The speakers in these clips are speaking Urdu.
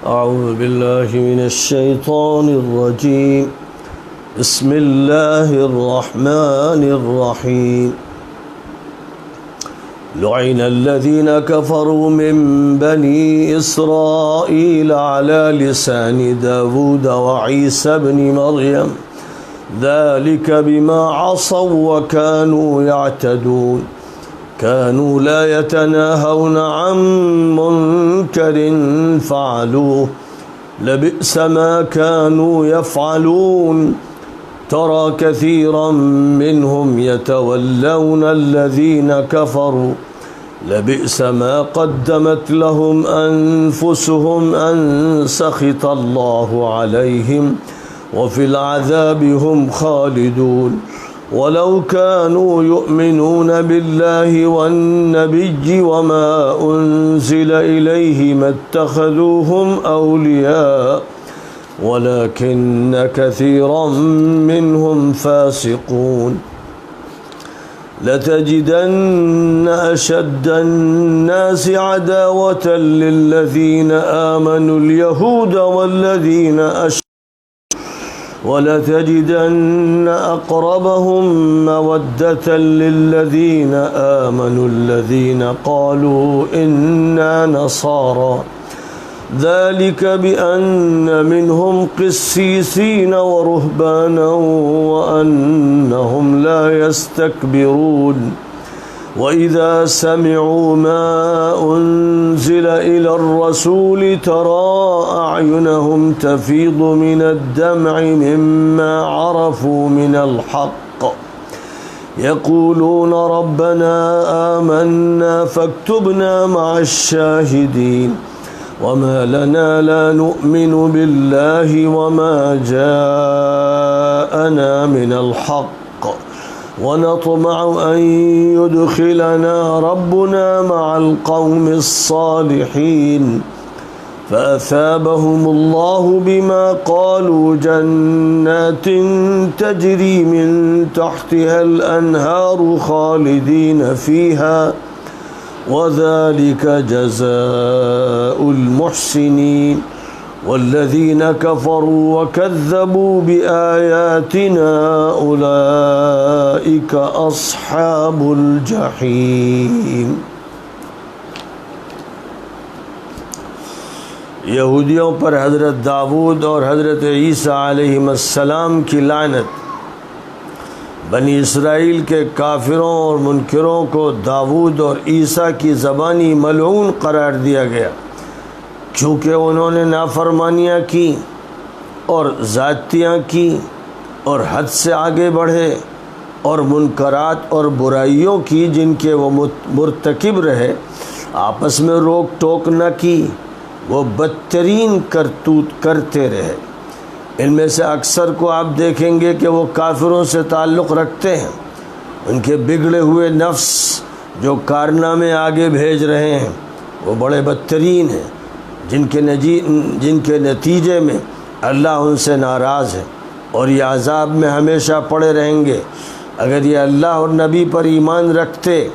أعوذ بالله من الشيطان الرجيم. بسم الله الرحمن الرحيم. لعن الذين كفروا من بني إسرائيل على لسان داود وعيسى بن مريم ذلك بما عصوا وكانوا يعتدون كانوا لا يتناهون عن منكر فعلوه لبئس ما كانوا يفعلون ترى كثيرا منهم يتولون الذين كفروا لبئس ما قدمت لهم أنفسهم أن سخط الله عليهم وفي العذاب هم خالدون ولو كانوا يؤمنون بالله والنبي وما أنزل إليه ما اتخذوهم أولياء ولكن كثيرا منهم فاسقون لتجدن أشد الناس عداوة للذين آمنوا اليهود والذين أشركوا ولتجدن أقربهم مودة للذين آمنوا الذين قالوا إنا نصارى ذلك بأن منهم قسيسين ورهبانا وأنهم لا يستكبرون وإذا سمعوا ما أنزل إلى الرسول ترى أعينهم تفيض من الدمع مما عرفوا من الحق يقولون ربنا آمنا فاكتبنا مع الشاهدين وما لنا لا نؤمن بالله وما جاءنا من الحق ونطمع أن يدخلنا ربنا مع القوم الصالحين فأثابهم الله بما قالوا جنات تجري من تحتها الأنهار خالدين فيها وذلك جزاء المحسنين والذين كفروا وكذبوا بآياتنا أولئك أصحاب الجحيم. یہودیوں پر حضرت داؤد اور حضرت عیسیٰ علیہ السلام کی لعنت. بنی اسرائیل کے کافروں اور منکروں کو داؤد اور عیسیٰ کی زبانی ملعون قرار دیا گیا چونکہ انہوں نے نافرمانیاں کی اور زیادتیاں کی اور حد سے آگے بڑھے اور منکرات اور برائیوں کی جن کے وہ مرتکب رہے، آپس میں روک ٹوک نہ کی، وہ بدترین کرتوت کرتے رہے. ان میں سے اکثر کو آپ دیکھیں گے کہ وہ کافروں سے تعلق رکھتے ہیں. ان کے بگڑے ہوئے نفس جو کارنامے آگے بھیج رہے ہیں وہ بڑے بدترین ہیں، جن کے نتیجے میں اللہ ان سے ناراض ہے اور یہ عذاب میں ہمیشہ پڑے رہیں گے. اگر یہ اللہ اور نبی پر ایمان رکھتے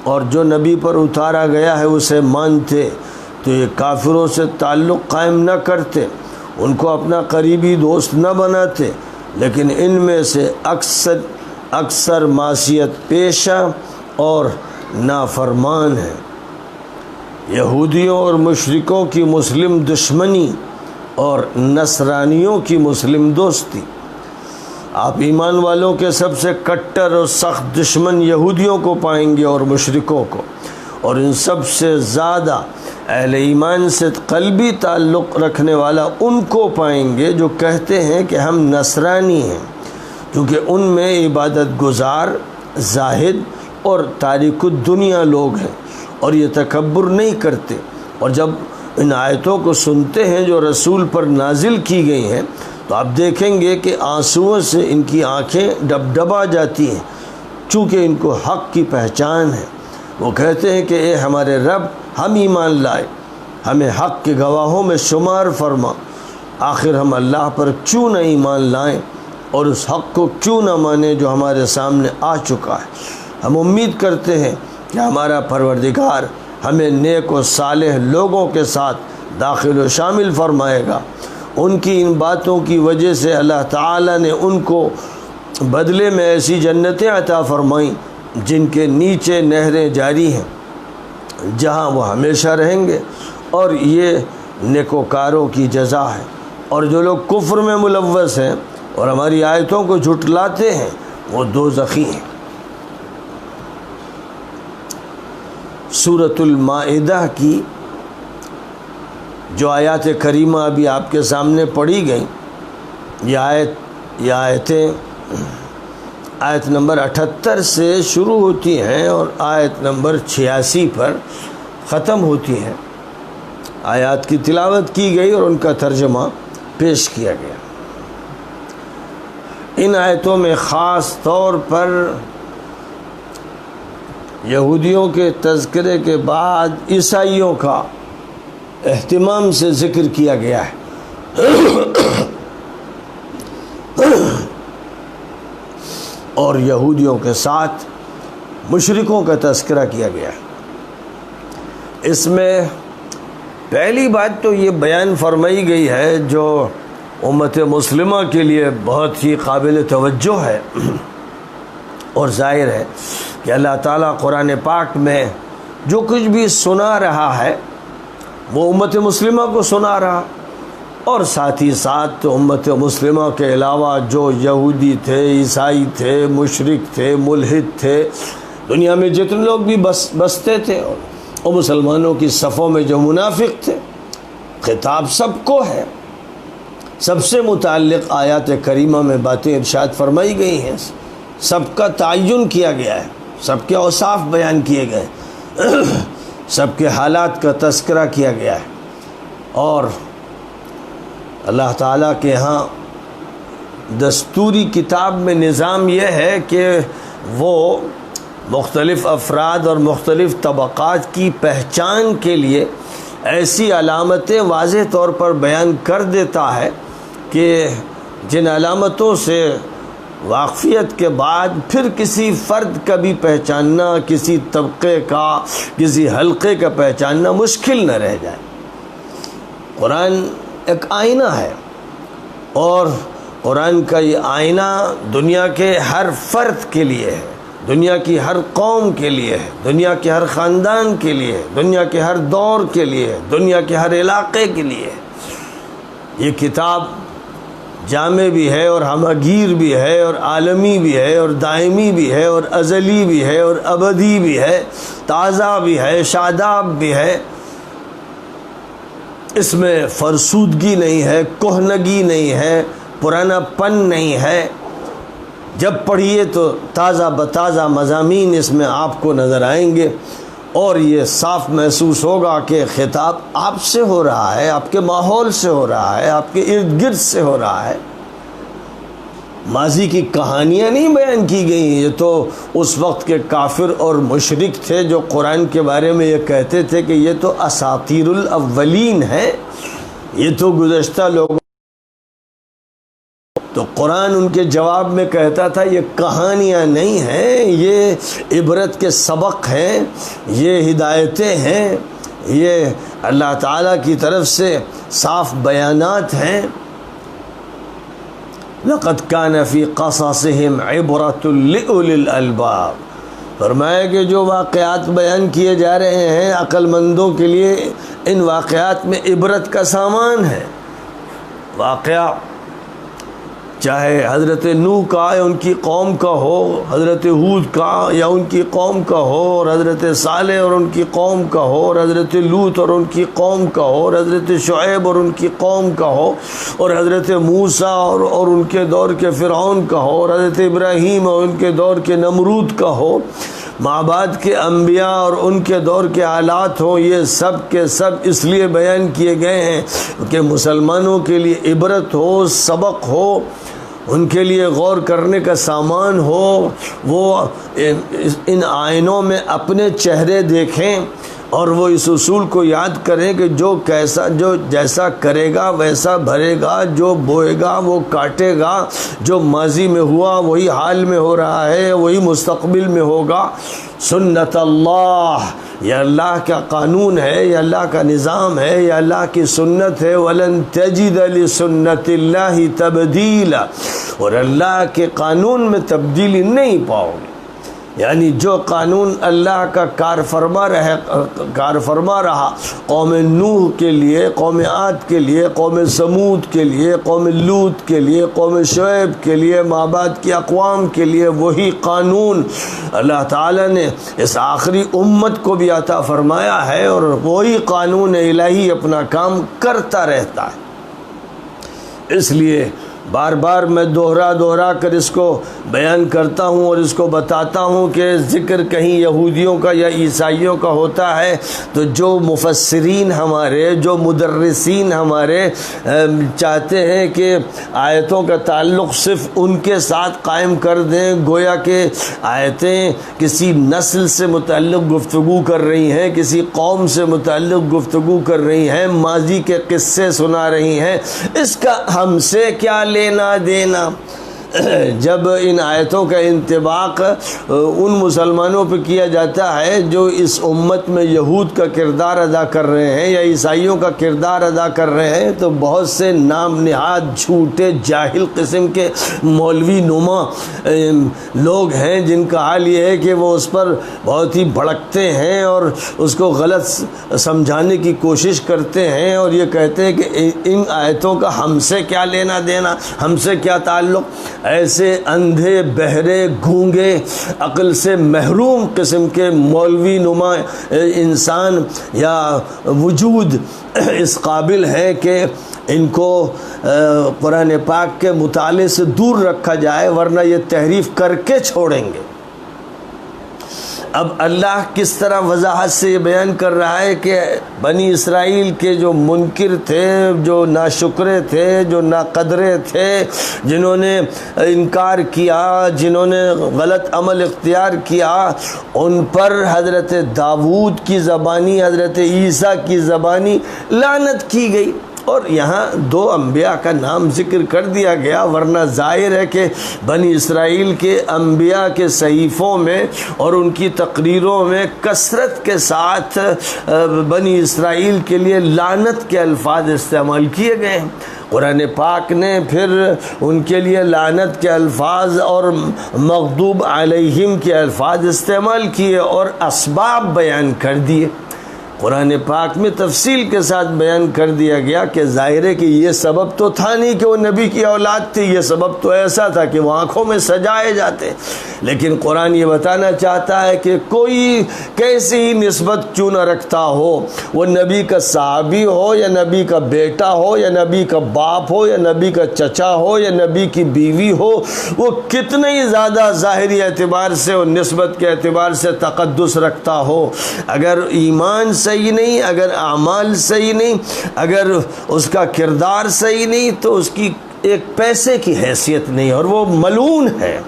اور جو نبی پر اتارا گیا ہے اسے مانتے تو یہ کافروں سے تعلق قائم نہ کرتے، ان کو اپنا قریبی دوست نہ بناتے. لیکن ان میں سے اکثر معصیت پیشہ اور نافرمان ہیں. یہودیوں اور مشرکوں کی مسلم دشمنی اور نصرانیوں کی مسلم دوستی. آپ ایمان والوں کے سب سے کٹر اور سخت دشمن یہودیوں کو پائیں گے اور مشرکوں کو، اور ان سب سے زیادہ اہل ایمان سے قلبی تعلق رکھنے والا ان کو پائیں گے جو کہتے ہیں کہ ہم نصرانی ہیں، کیونکہ ان میں عبادت گزار، زاہد اور تارک الدنیا لوگ ہیں اور یہ تکبر نہیں کرتے. اور جب ان آیتوں کو سنتے ہیں جو رسول پر نازل کی گئی ہیں تو آپ دیکھیں گے کہ آنسوؤں سے ان کی آنکھیں ڈبڈبا جاتی ہیں، چونکہ ان کو حق کی پہچان ہے. وہ کہتے ہیں کہ اے ہمارے رب، ہم ایمان لائے، ہمیں حق کے گواہوں میں شمار فرما. آخر ہم اللہ پر کیوں نہ ایمان لائیں اور اس حق کو کیوں نہ مانیں جو ہمارے سامنے آ چکا ہے. ہم امید کرتے ہیں کہ ہمارا پروردگار ہمیں نیک و صالح لوگوں کے ساتھ داخل و شامل فرمائے گا۔ ان کی ان باتوں کی وجہ سے اللہ تعالیٰ نے ان کو بدلے میں ایسی جنتیں عطا فرمائیں جن کے نیچے نہریں جاری ہیں، جہاں وہ ہمیشہ رہیں گے، اور یہ نیکوکاروں کی جزا ہے۔ اور جو لوگ کفر میں ملوث ہیں اور ہماری آیتوں کو جھٹلاتے ہیں وہ دوزخی ہیں۔ سورۃ المائدہ کی جو آیات کریمہ ابھی آپ کے سامنے پڑھی گئیں، یہ آیتیں آیت نمبر 78 سے شروع ہوتی ہیں اور آیت نمبر 86 پر ختم ہوتی ہیں۔ آیات کی تلاوت کی گئی اور ان کا ترجمہ پیش کیا گیا۔ ان آیتوں میں خاص طور پر یہودیوں کے تذکرے کے بعد عیسائیوں کا اہتمام سے ذکر کیا گیا ہے۔ اور یہودیوں کے ساتھ مشرکوں کا تذکرہ کیا گیا ہے۔ اس میں پہلی بات تو یہ بیان فرمائی گئی ہے جو امت مسلمہ کے لیے بہت ہی قابل توجہ ہے اور ظاہر ہے کہ اللہ تعالیٰ قرآن پاک میں جو کچھ بھی سنا رہا ہے وہ امت مسلمہ کو سنا رہا، اور ساتھ ہی ساتھ امت مسلمہ کے علاوہ جو یہودی تھے، عیسائی تھے، مشرک تھے، ملحد تھے، دنیا میں جتنے لوگ بھی بستے تھے، اور مسلمانوں کی صفوں میں جو منافق تھے، خطاب سب کو ہے۔ سب سے متعلق آیات کریمہ میں باتیں ارشاد فرمائی گئی ہیں، سب کا تعین کیا گیا ہے، سب کے اوصاف بیان کیے گئے، سب کے حالات کا تذکرہ کیا گیا ہے۔ اور اللہ تعالیٰ کے ہاں دستوری کتاب میں نظام یہ ہے کہ وہ مختلف افراد اور مختلف طبقات کی پہچان کے لیے ایسی علامتیں واضح طور پر بیان کر دیتا ہے کہ جن علامتوں سے واقفیت کے بعد پھر کسی فرد کا بھی پہچاننا، کسی طبقے کا، کسی حلقے کا پہچاننا مشکل نہ رہ جائے۔ قرآن ایک آئینہ ہے، اور قرآن کا یہ آئینہ دنیا کے ہر فرد کے لیے ہے، دنیا کی ہر قوم کے لیے ہے، دنیا کے ہر خاندان کے لیے ہے، دنیا کے ہر دور کے لیے ہے، دنیا کے ہر علاقے کے لیے ہے۔ یہ کتاب جامع بھی ہے اور ہمگیر بھی ہے اور عالمی بھی ہے اور دائمی بھی ہے اور ازلی بھی ہے اور ابدی بھی ہے، تازہ بھی ہے، شاداب بھی ہے۔ اس میں فرسودگی نہیں ہے، کہنگی نہیں ہے، پرانا پن نہیں ہے۔ جب پڑھیے تو تازہ بتازہ مضامین اس میں آپ کو نظر آئیں گے، اور یہ صاف محسوس ہوگا کہ خطاب آپ سے ہو رہا ہے، آپ کے ماحول سے ہو رہا ہے، آپ کے ارد گرد سے ہو رہا ہے۔ ماضی کی کہانیاں نہیں بیان کی گئی، یہ تو اس وقت کے کافر اور مشرک تھے جو قرآن کے بارے میں یہ کہتے تھے کہ یہ تو اساطیر الاولین ہے، یہ تو گزشتہ لوگوں، تو قرآن ان کے جواب میں کہتا تھا یہ کہانیاں نہیں ہیں، یہ عبرت کے سبق ہیں، یہ ہدایتیں ہیں، یہ اللہ تعالیٰ کی طرف سے صاف بیانات ہیں۔ لَقَدْ كَانَ فِي قَصَصِهِمْ عِبْرَةٌ لِأُولِي الْأَلْبَابِ، فرمایا کہ جو واقعات بیان کیے جا رہے ہیں عقل مندوں کے لیے ان واقعات میں عبرت کا سامان ہے۔ واقعہ چاہے حضرت نوح کا یا ان کی قوم کا ہو، حضرت ہود کا یا ان کی قوم کا ہو، اور حضرت صالح اور ان کی قوم کا ہو، اور حضرت لوط اور ان کی قوم کا ہو، اور حضرت شعیب اور ان کی قوم کا ہو، اور حضرت موسیٰ اور ان کے دور کے فرعون کا ہو، اور حضرت ابراہیم اور ان کے دور کے نمرود کا ہو، مابعد کے انبیاء اور ان کے دور کے حالات ہوں، یہ سب کے سب اس لیے بیان کیے گئے ہیں کہ مسلمانوں کے لیے عبرت ہو، سبق ہو، ان کے لیے غور کرنے کا سامان ہو، وہ ان آئینوں میں اپنے چہرے دیکھیں اور وہ اس اصول کو یاد کریں کہ جو جیسا کرے گا ویسا بھرے گا، جو بوئے گا وہ کاٹے گا، جو ماضی میں ہوا وہی حال میں ہو رہا ہے، وہی مستقبل میں ہوگا۔ سنت اللہ یہ اللہ کا قانون ہے، یہ اللہ کا نظام ہے، یہ اللہ کی سنت ہے۔ وَلَن تَجِدَ لِسُنَّةِ اللَّهِ تَبْدِيلًا، اور اللہ کے قانون میں تبدیلی نہیں پاؤ گے۔ یعنی جو قانون اللہ کا کار فرما رہا قوم نوح کے لیے، قوم عاد کے لیے، قوم سمود کے لیے، قوم لوط کے لیے، قوم شعیب کے لیے، مابعد کی اقوام کے لیے، وہی قانون اللہ تعالیٰ نے اس آخری امت کو بھی عطا فرمایا ہے، اور وہی قانون الہی اپنا کام کرتا رہتا ہے۔ اس لیے بار بار میں دوہرا کر اس کو بیان کرتا ہوں اور اس کو بتاتا ہوں کہ ذکر کہیں یہودیوں کا یا عیسائیوں کا ہوتا ہے تو جو مفسرین ہمارے، جو مدرسین ہمارے چاہتے ہیں کہ آیتوں کا تعلق صرف ان کے ساتھ قائم کر دیں، گویا کہ آیتیں کسی نسل سے متعلق گفتگو کر رہی ہیں، کسی قوم سے متعلق گفتگو کر رہی ہیں، ماضی کے قصے سنا رہی ہیں۔ اس کا ہم سے کیا لینا دینا؟ جب ان آیتوں کا انطباق ان مسلمانوں پہ کیا جاتا ہے جو اس امت میں یہود کا کردار ادا کر رہے ہیں یا عیسائیوں کا کردار ادا کر رہے ہیں، تو بہت سے نام نہاد جھوٹے جاہل قسم کے مولوی نما لوگ ہیں جن کا حال یہ ہے کہ وہ اس پر بہت ہی بھڑکتے ہیں اور اس کو غلط سمجھانے کی کوشش کرتے ہیں، اور یہ کہتے ہیں کہ ان آیتوں کا ہم سے کیا لینا دینا، ہم سے کیا تعلق۔ ایسے اندھے، بہرے، گونگے، عقل سے محروم قسم کے مولوی نما انسان یا وجود اس قابل ہے کہ ان کو قرآن پاک کے مطالعے سے دور رکھا جائے، ورنہ یہ تحریف کر کے چھوڑیں گے۔ اب اللہ کس طرح وضاحت سے یہ بیان کر رہا ہے کہ بنی اسرائیل کے جو منکر تھے، جو ناشکرے تھے، جو ناقدرے تھے، جنہوں نے انکار کیا، جنہوں نے غلط عمل اختیار کیا، ان پر حضرت داؤد کی زبانی، حضرت عیسیٰ کی زبانی لعنت کی گئی۔ اور یہاں دو انبیاء کا نام ذکر کر دیا گیا، ورنہ ظاہر ہے کہ بنی اسرائیل کے انبیاء کے صحیفوں میں اور ان کی تقریروں میں کثرت کے ساتھ بنی اسرائیل کے لیے لعنت کے الفاظ استعمال کیے گئے ہیں۔ قرآن پاک نے پھر ان کے لیے لعنت کے الفاظ اور مغضوب علیہم کے الفاظ استعمال کیے اور اسباب بیان کر دیے۔ قرآن پاک میں تفصیل کے ساتھ بیان کر دیا گیا کہ ظاہر ہے کہ یہ سبب تو تھا نہیں کہ وہ نبی کی اولاد تھی، یہ سبب تو ایسا تھا کہ وہ آنکھوں میں سجائے جاتے، لیکن قرآن یہ بتانا چاہتا ہے کہ کوئی کیسی ہی نسبت کیوں نہ رکھتا ہو، وہ نبی کا صحابی ہو یا نبی کا بیٹا ہو یا نبی کا باپ ہو یا نبی کا چچا ہو یا نبی کی بیوی ہو، وہ کتنے ہی زیادہ ظاہری اعتبار سے اور نسبت کے اعتبار سے تقدس رکھتا ہو، اگر ایمان صحیح نہیں، اگر اعمال صحیح نہیں، اگر اس کا کردار صحیح نہیں، تو اس کی ایک پیسے کی حیثیت نہیں، اور وہ ملعون ہے،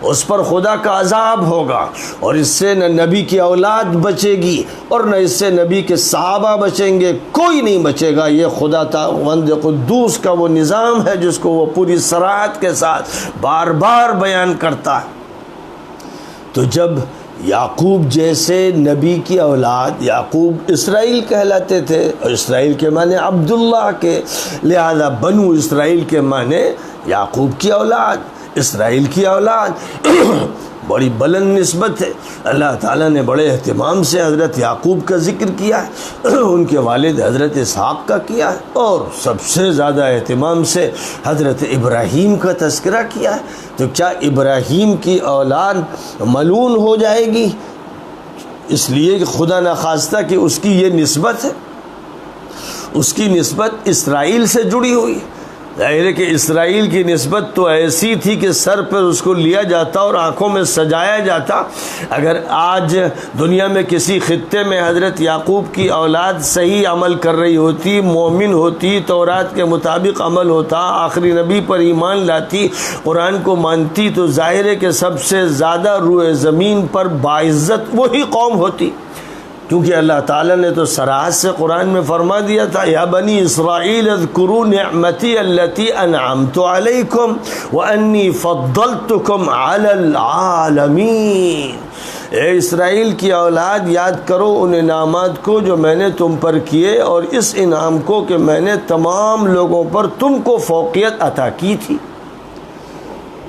اس پر خدا کا عذاب ہوگا، اور اس سے نہ نبی کی اولاد بچے گی اور نہ اس سے نبی کے صحابہ بچیں گے، کوئی نہیں بچے گا۔ یہ خدا تعالی قدوس کا وہ نظام ہے جس کو وہ پوری صراحت کے ساتھ بار بار بیان کرتا ہے۔ تو جب یعقوب جیسے نبی کی اولاد، یعقوب اسرائیل کہلاتے تھے، اور اسرائیل کے معنی عبداللہ کے، لہذا بنو اسرائیل کے معنی یعقوب کی اولاد، اسرائیل کی اولاد، بڑی بلند نسبت ہے۔ اللہ تعالیٰ نے بڑے اہتمام سے حضرت یعقوب کا ذکر کیا ہے، ان کے والد حضرت اسحاق کا کیا ہے، اور سب سے زیادہ اہتمام سے حضرت ابراہیم کا تذکرہ کیا ہے۔ تو کیا ابراہیم کی اولاد ملعون ہو جائے گی اس لیے کہ خدا نخواستہ کہ اس کی یہ نسبت ہے، اس کی نسبت اسرائیل سے جڑی ہوئی؟ ظاہر ہے کہ اسرائیل کی نسبت تو ایسی تھی کہ سر پر اس کو لیا جاتا اور آنکھوں میں سجایا جاتا۔ اگر آج دنیا میں کسی خطے میں حضرت یعقوب کی اولاد صحیح عمل کر رہی ہوتی، مومن ہوتی، تورات کے مطابق عمل ہوتا، آخری نبی پر ایمان لاتی، قرآن کو مانتی، تو ظاہر ہے کہ سب سے زیادہ روئے زمین پر باعزت وہی قوم ہوتی، کیونکہ اللہ تعالیٰ نے تو صراحت سے قرآن میں فرما دیا تھا، یا بنی اسرائیل اذکروا نعمتی التی انعمت علیکم وانی فضلتکم علی العالمین۔ اے اسرائیل کی اولاد، یاد کرو ان انعامات کو جو میں نے تم پر کیے، اور اس انعام کو کہ میں نے تمام لوگوں پر تم کو فوقیت عطا کی تھی۔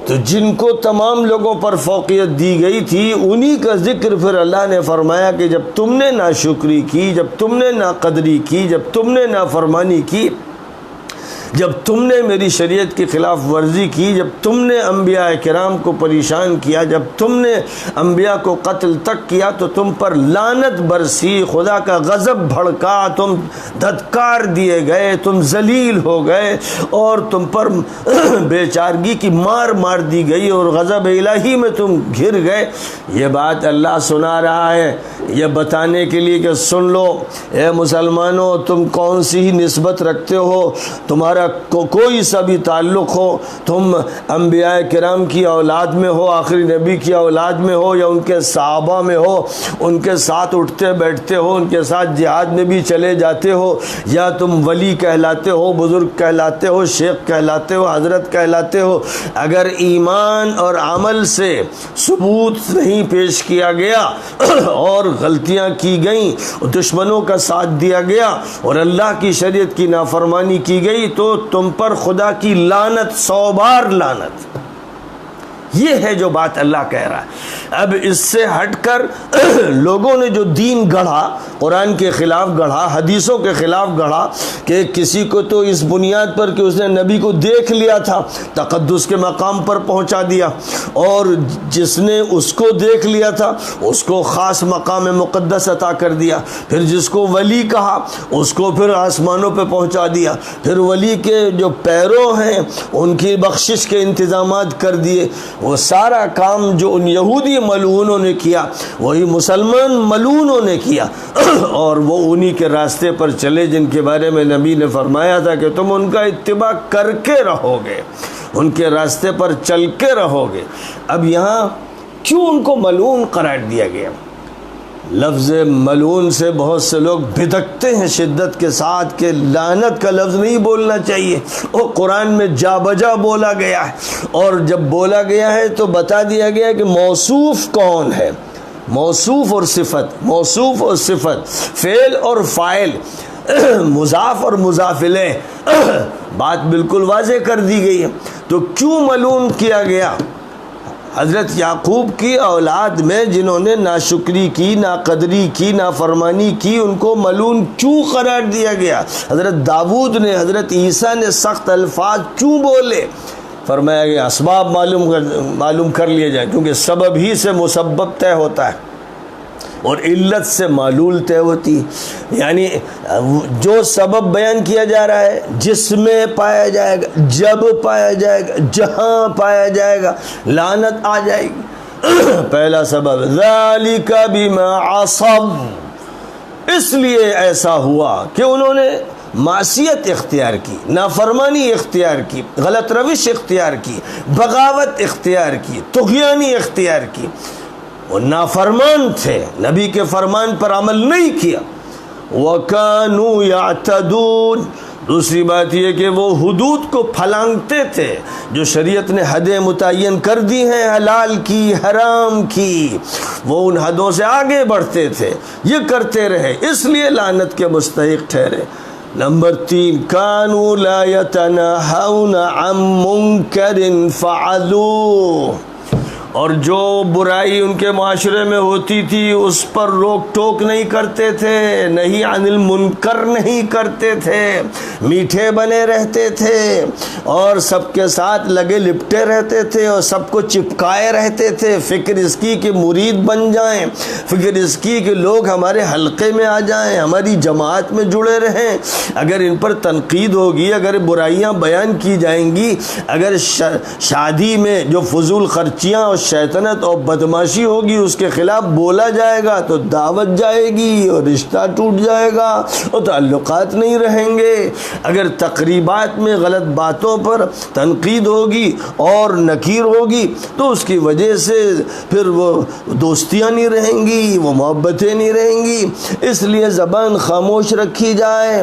تو جن کو تمام لوگوں پر فوقیت دی گئی تھی انہی کا ذکر پھر اللہ نے فرمایا کہ جب تم نے ناشکری کی، جب تم نے ناقدری کی، جب تم نے نافرمانی کی، جب تم نے میری شریعت کی خلاف ورزی کی، جب تم نے انبیاء کرام کو پریشان کیا، جب تم نے انبیاء کو قتل تک کیا، تو تم پر لعنت برسی، خدا کا غضب بھڑکا، تم دھتکار دیے گئے، تم ذلیل ہو گئے، اور تم پر بے چارگی کی مار دی گئی، اور غضب الہی میں تم گھر گئے۔ یہ بات اللہ سنا رہا ہے یہ بتانے کے لیے کہ سن لو اے مسلمانوں، تم کون سی ہی نسبت رکھتے ہو، تمہارا کوئی سا بھی تعلق ہو، تم انبیاء کرام کی اولاد میں ہو، آخری نبی کی اولاد میں ہو، یا ان کے صحابہ میں ہو، ان کے ساتھ اٹھتے بیٹھتے ہو، ان کے ساتھ جہاد میں بھی چلے جاتے ہو، یا تم ولی کہلاتے ہو، بزرگ کہلاتے ہو، شیخ کہلاتے ہو، حضرت کہلاتے ہو، اگر ایمان اور عمل سے ثبوت نہیں پیش کیا گیا اور غلطیاں کی گئیں، دشمنوں کا ساتھ دیا گیا اور اللہ کی شریعت کی نافرمانی کی گئی، تو تم پر خدا کی لعنت، 100 بار لعنت۔ یہ ہے جو بات اللہ کہہ رہا ہے۔ اب اس سے ہٹ کر لوگوں نے جو دین گڑھا، قرآن کے خلاف گڑھا، حدیثوں کے خلاف گڑھا، کہ کسی کو تو اس بنیاد پر کہ اس نے نبی کو دیکھ لیا تھا تقدس کے مقام پر پہنچا دیا، اور جس نے اس کو دیکھ لیا تھا اس کو خاص مقام مقدس عطا کر دیا، پھر جس کو ولی کہا اس کو پھر آسمانوں پہ پہنچا دیا، پھر ولی کے جو پیرو ہیں ان کی بخشش کے انتظامات کر دیے۔ وہ سارا کام جو ان یہودی ملعونوں نے کیا وہی مسلمان ملعونوں نے کیا، اور وہ انہی کے راستے پر چلے جن کے بارے میں نبی نے فرمایا تھا کہ تم ان کا اتباع کر کے رہو گے، ان کے راستے پر چل کے رہو گے۔ اب یہاں کیوں ان کو ملعون قرار دیا گیا؟ لفظ ملعون سے بہت سے لوگ بھدکتے ہیں شدت کے ساتھ کہ لعنت کا لفظ نہیں بولنا چاہیے، وہ قرآن میں جا بجا بولا گیا ہے، اور جب بولا گیا ہے تو بتا دیا گیا ہے کہ موصوف کون ہے، موصوف اور صفت، موصوف اور صفت، فعل اور فاعل، مضاف اور مضاف الیہ، بات بالکل واضح کر دی گئی ہے۔ تو کیوں ملعون کیا گیا؟ حضرت یعقوب کی اولاد میں جنہوں نے ناشکری کی، ناقدری کی، نافرمانی کی، ان کو ملعون کیوں قرار دیا گیا؟ حضرت داؤد نے، حضرت عیسیٰ نے سخت الفاظ کیوں بولے؟ فرمایا کہ اسباب معلوم کر لیے جائیں، کیونکہ سبب ہی سے مسبب طے ہوتا ہے اور علت سے معلول طے ہوتی ہے۔ یعنی جو سبب بیان کیا جا رہا ہے، جس میں پایا جائے گا، جب پایا جائے گا، جہاں پایا جائے گا، لعنت آ جائے گی۔ پہلا سبب ذالک بما عصوا، اس لیے ایسا ہوا کہ انہوں نے معصیت اختیار کی، نافرمانی اختیار کی، غلط روش اختیار کی، بغاوت اختیار کی، طغیانی اختیار کی۔ وہ نافرمان تھے، نبی کے فرمان پر عمل نہیں کیا۔ وَكَانُوا يَعْتَدُونَ، دوسری بات یہ کہ وہ حدود کو پھلانگتے تھے، جو شریعت نے حدیں متعین کر دی ہیں، حلال کی، حرام کی، وہ ان حدوں سے آگے بڑھتے تھے، یہ کرتے رہے، اس لیے لعنت کے مستحق ٹھہرے۔ نمبر 3، كَانُوا لَا يَتَنَاهَوْنَ عَن مُنكَرٍ فَعَلُوهُ، اور جو برائی ان کے معاشرے میں ہوتی تھی اس پر روک ٹوک نہیں کرتے تھے، نہیں عن المنکر نہیں کرتے تھے، میٹھے بنے رہتے تھے، اور سب کے ساتھ لگے لپٹے رہتے تھے، اور سب کو چپکائے رہتے تھے۔ فکر اس کی کہ مرید بن جائیں، فکر اس کی کہ لوگ ہمارے حلقے میں آ جائیں، ہماری جماعت میں جڑے رہیں۔ اگر ان پر تنقید ہوگی، اگر برائیاں بیان کی جائیں گی، اگر شادی میں جو فضول خرچیاں اور شیطنت اور بدماشی ہوگی اس کے خلاف بولا جائے گا تو دعوت جائے گی اور رشتہ ٹوٹ جائے گا اور تعلقات نہیں رہیں گے۔ اگر تقریبات میں غلط باتوں پر تنقید ہوگی اور نکیر ہوگی تو اس کی وجہ سے پھر وہ دوستیاں نہیں رہیں گی، وہ محبتیں نہیں رہیں گی۔ اس لیے زبان خاموش رکھی جائے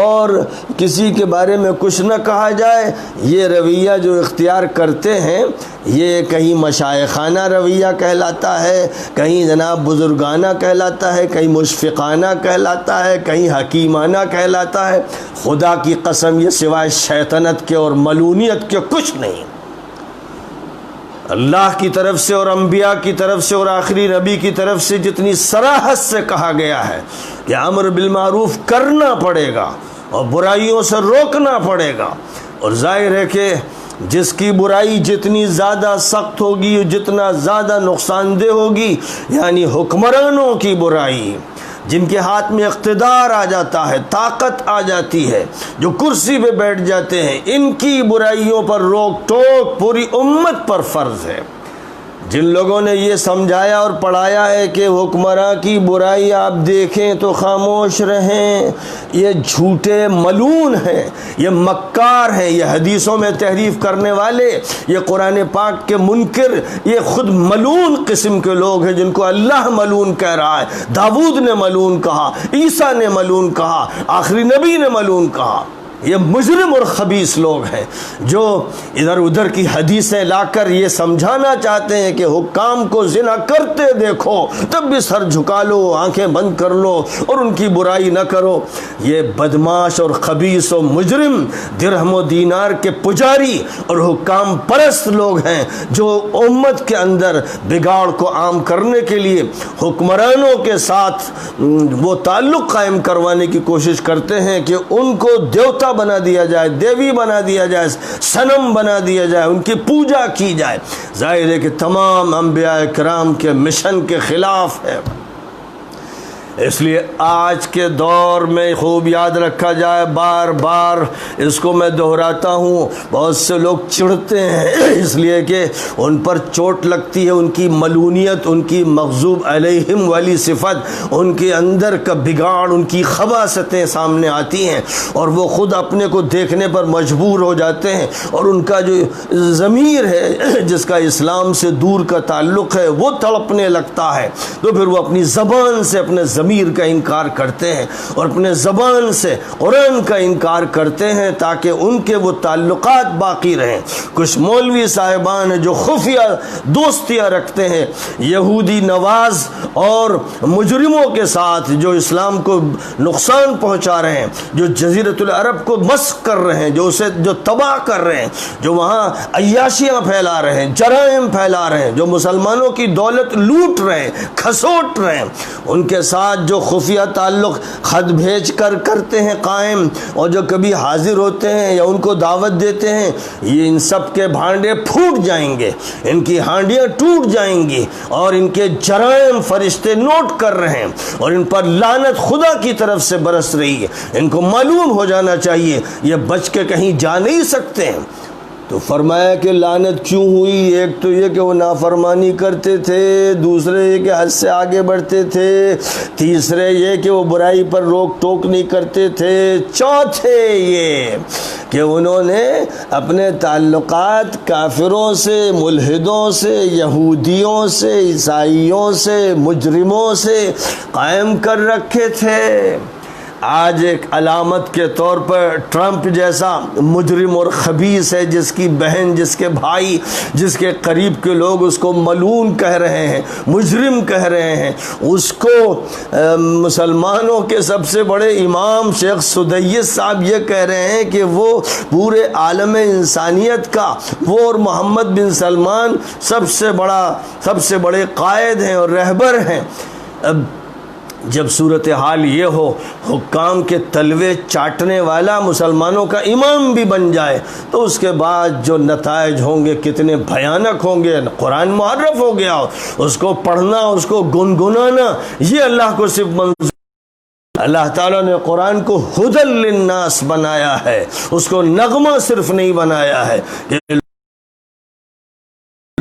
اور کسی کے بارے میں کچھ نہ کہا جائے۔ یہ رویہ جو اختیار کرتے ہیں یہ کہیں مشائخانہ رویہ کہلاتا ہے، کہیں جناب بزرگانہ کہلاتا ہے، کہیں مشفقانہ کہلاتا ہے، کہیں حکیمانہ کہلاتا ہے۔ خدا کی قسم یہ سوائے شیطنت کے اور ملونیت کے کچھ نہیں۔ اللہ کی طرف سے اور انبیاء کی طرف سے اور آخری نبی کی طرف سے جتنی صراحت سے کہا گیا ہے کہ امر بالمعروف کرنا پڑے گا اور برائیوں سے روکنا پڑے گا، اور ظاہر ہے کہ جس کی برائی جتنی زیادہ سخت ہوگی، جتنا زیادہ نقصان دہ ہوگی، یعنی حکمرانوں کی برائی، جن کے ہاتھ میں اقتدار آ جاتا ہے، طاقت آ جاتی ہے، جو کرسی پہ بیٹھ جاتے ہیں، ان کی برائیوں پر روک ٹوک پوری امت پر فرض ہے۔ جن لوگوں نے یہ سمجھایا اور پڑھایا ہے کہ حکمراں کی برائی آپ دیکھیں تو خاموش رہیں، یہ جھوٹے ملون ہیں، یہ مکار ہیں، یہ حدیثوں میں تحریف کرنے والے، یہ قرآن پاک کے منکر، یہ خود ملون قسم کے لوگ ہیں جن کو اللہ ملون کہہ رہا ہے۔ داؤد نے ملون کہا، عیسیٰ نے ملون کہا، آخری نبی نے ملون کہا۔ یہ مجرم اور خبیث لوگ ہیں جو ادھر ادھر کی حدیثیں لا کر یہ سمجھانا چاہتے ہیں کہ حکام کو زنا کرتے دیکھو تب بھی سر جھکا لو، آنکھیں بند کر لو اور ان کی برائی نہ کرو۔ یہ بدماش اور خبیث و مجرم درہم و دینار کے پجاری اور حکام پرست لوگ ہیں جو امت کے اندر بگاڑ کو عام کرنے کے لیے حکمرانوں کے ساتھ وہ تعلق قائم کروانے کی کوشش کرتے ہیں کہ ان کو دیوتا بنا دیا جائے، دیوی بنا دیا جائے، صنم بنا دیا جائے، ان کی پوجا کی جائے۔ ظاہر ہے کہ تمام انبیاء کرام کے مشن کے خلاف ہے۔ اس لیے آج کے دور میں خوب یاد رکھا جائے، بار بار اس کو میں دہراتا ہوں، بہت سے لوگ چڑھتے ہیں اس لیے کہ ان پر چوٹ لگتی ہے، ان کی ملونیت، ان کی مغضوب علیہم والی صفت، ان کے اندر کا بگاڑ، ان کی خباثتیں سامنے آتی ہیں اور وہ خود اپنے کو دیکھنے پر مجبور ہو جاتے ہیں، اور ان کا جو ضمیر ہے جس کا اسلام سے دور کا تعلق ہے وہ تڑپنے لگتا ہے، تو پھر وہ اپنی زبان سے اپنے ضمیر کا انکار کرتے ہیں اور اپنے زبان سے قرآن کا انکار کرتے ہیں تاکہ ان کے وہ تعلقات باقی رہیں۔ کچھ مولوی صاحبان ہیں جو خفیہ دوستیاں رکھتے ہیں یہودی نواز اور مجرموں کے ساتھ، جو اسلام کو نقصان پہنچا رہے ہیں، جو جزیرۃ العرب کو مسخ کر رہے ہیں، جو تباہ کر رہے ہیں، جو وہاں عیاشیاں پھیلا رہے ہیں، جرائم پھیلا رہے ہیں، جو مسلمانوں کی دولت لوٹ رہے ہیں، کھسوٹ رہے ہیں، ان کے ساتھ جو خفیہ تعلق خط بھیج کر کرتے ہیں قائم، اور جو کبھی حاضر ہوتے ہیں یا ان کو دعوت دیتے ہیں، یہ ان سب کے بھانڈے پھوٹ جائیں گے، ان کی ہانڈیاں ٹوٹ جائیں گی، اور ان کے جرائم فرشتے نوٹ کر رہے ہیں اور ان پر لعنت خدا کی طرف سے برس رہی ہے۔ ان کو معلوم ہو جانا چاہیے یہ بچ کے کہیں جا نہیں سکتے ہیں۔ تو فرمایا کہ لعنت کیوں ہوئی؟ ایک تو یہ کہ وہ نافرمانی کرتے تھے، دوسرے یہ کہ حد سے آگے بڑھتے تھے، تیسرے یہ کہ وہ برائی پر روک ٹوک نہیں کرتے تھے، چوتھے یہ کہ انہوں نے اپنے تعلقات کافروں سے، ملحدوں سے، یہودیوں سے، عیسائیوں سے، مجرموں سے قائم کر رکھے تھے۔ آج ایک علامت کے طور پر ٹرمپ جیسا مجرم اور خبیث ہے، جس کی بہن، جس کے بھائی، جس کے قریب کے لوگ اس کو ملعون کہہ رہے ہیں، مجرم کہہ رہے ہیں، اس کو مسلمانوں کے سب سے بڑے امام شیخ سدیس صاحب یہ کہہ رہے ہیں کہ وہ پورے عالم انسانیت کا، وہ اور محمد بن سلمان سب سے بڑے قائد ہیں اور رہبر ہیں۔ اب جب صورتحال یہ ہو، حکام کے تلوے چاٹنے والا مسلمانوں کا امام بھی بن جائے، تو اس کے بعد جو نتائج ہوں گے کتنے بھیانک ہوں گے۔ قرآن محرف ہو گیا، اس کو پڑھنا، اس کو گنگنانا، یہ اللہ کو صرف منظور۔ اللہ تعالیٰ نے قرآن کو ہدی للناس بنایا ہے، اس کو نغمہ صرف نہیں بنایا ہے کہ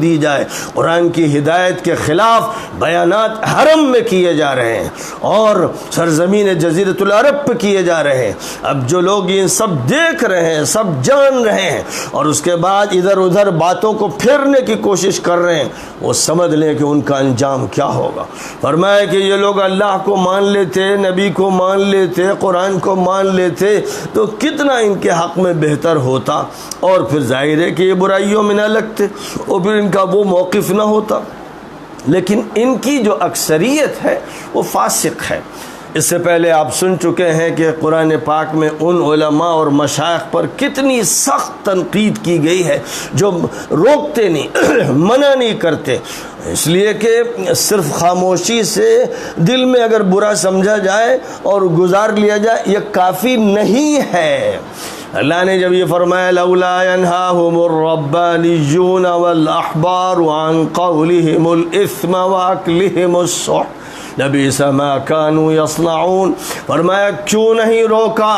دی جائے۔ قرآن کی ہدایت کے خلاف بیانات حرم میں کیے جا رہے ہیں اور سرزمین جزیرۃ العرب پہ کیے جا رہے ہیں۔ اب جو لوگ یہ سب دیکھ رہے ہیں، سب جان رہے ہیں اور اس کے بعد ادھر ادھر باتوں کو پھیرنے کی کوشش کر رہے ہیں، وہ سمجھ لیں کہ ان کا انجام کیا ہوگا۔ فرمایا کہ یہ لوگ اللہ کو مان لیتے، نبی کو مان لیتے، قرآن کو مان لیتے تو کتنا ان کے حق میں بہتر ہوتا، اور پھر ظاہر ہے کہ یہ برائیوں میں نہ لگتے اور پھر ان کا وہ موقف نہ ہوتا۔ لیکن ان کی جو اکثریت ہے وہ فاسق ہے۔ اس سے پہلے آپ سن چکے ہیں کہ قرآن پاک میں ان علماء اور مشائخ پر کتنی سخت تنقید کی گئی ہے جو روکتے نہیں، منع نہیں کرتے، اس لیے کہ صرف خاموشی سے دل میں اگر برا سمجھا جائے اور گزار لیا جائے یہ کافی نہیں ہے۔ اللہ نے جب یہ فرمایا لولا ينهاهم الربانيون والاحبار عن قولهم الاثم واكلهم السحت لبئس ما كانوا يصنعون، فرمایا کیوں نہیں روکا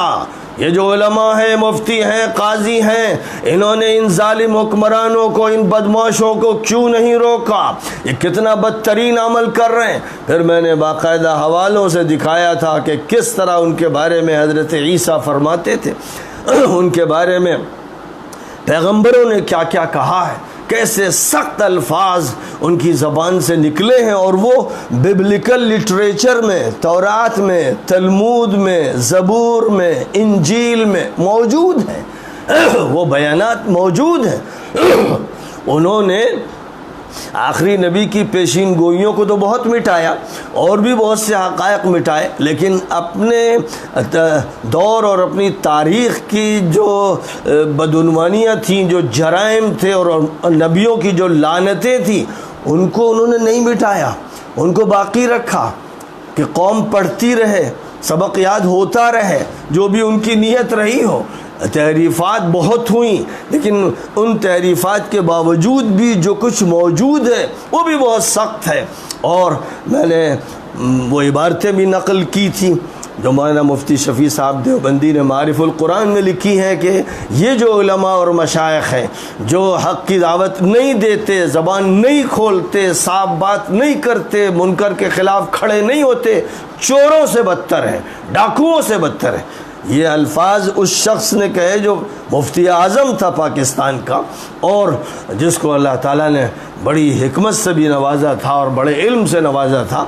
یہ جو علماء ہیں، مفتی ہیں، قاضی ہیں، انہوں نے ان ظالم حکمرانوں کو، ان بدمعاشوں کو کیوں نہیں روکا؟ یہ کتنا بدترین عمل کر رہے ہیں۔ پھر میں نے باقاعدہ حوالوں سے دکھایا تھا کہ کس طرح ان کے بارے میں حضرت عیسیٰ فرماتے تھے، ان کے بارے میں پیغمبروں نے کیا کیا کہا ہے، کیسے سخت الفاظ ان کی زبان سے نکلے ہیں، اور وہ ببلیکل لٹریچر میں، تورات میں، تلمود میں، زبور میں، انجیل میں موجود ہیں، وہ بیانات موجود ہیں۔ انہوں نے آخری نبی کی پیشین گوئیوں کو تو بہت مٹایا اور بھی بہت سے حقائق مٹائے، لیکن اپنے دور اور اپنی تاریخ کی جو بدعنوانیاں تھیں، جو جرائم تھے اور نبیوں کی جو لعنتیں تھیں، ان کو انہوں نے نہیں مٹایا، ان کو باقی رکھا کہ قوم پڑھتی رہے، سبق یاد ہوتا رہے، جو بھی ان کی نیت رہی ہو۔ تحریفات بہت ہوئیں، لیکن ان تحریفات کے باوجود بھی جو کچھ موجود ہے وہ بھی بہت سخت ہے۔ اور میں نے وہ عبارتیں بھی نقل کی تھیں جو مولانا مفتی شفیع صاحب دیوبندی نے معارف القرآن میں لکھی ہیں کہ یہ جو علماء اور مشائخ ہیں جو حق کی دعوت نہیں دیتے، زبان نہیں کھولتے، صاف بات نہیں کرتے، منکر کے خلاف کھڑے نہیں ہوتے، چوروں سے بدتر ہیں، ڈاکوؤں سے بدتر ہیں۔ یہ الفاظ اس شخص نے کہے جو مفتی اعظم تھا پاکستان کا، اور جس کو اللہ تعالیٰ نے بڑی حکمت سے بھی نوازا تھا اور بڑے علم سے نوازا تھا،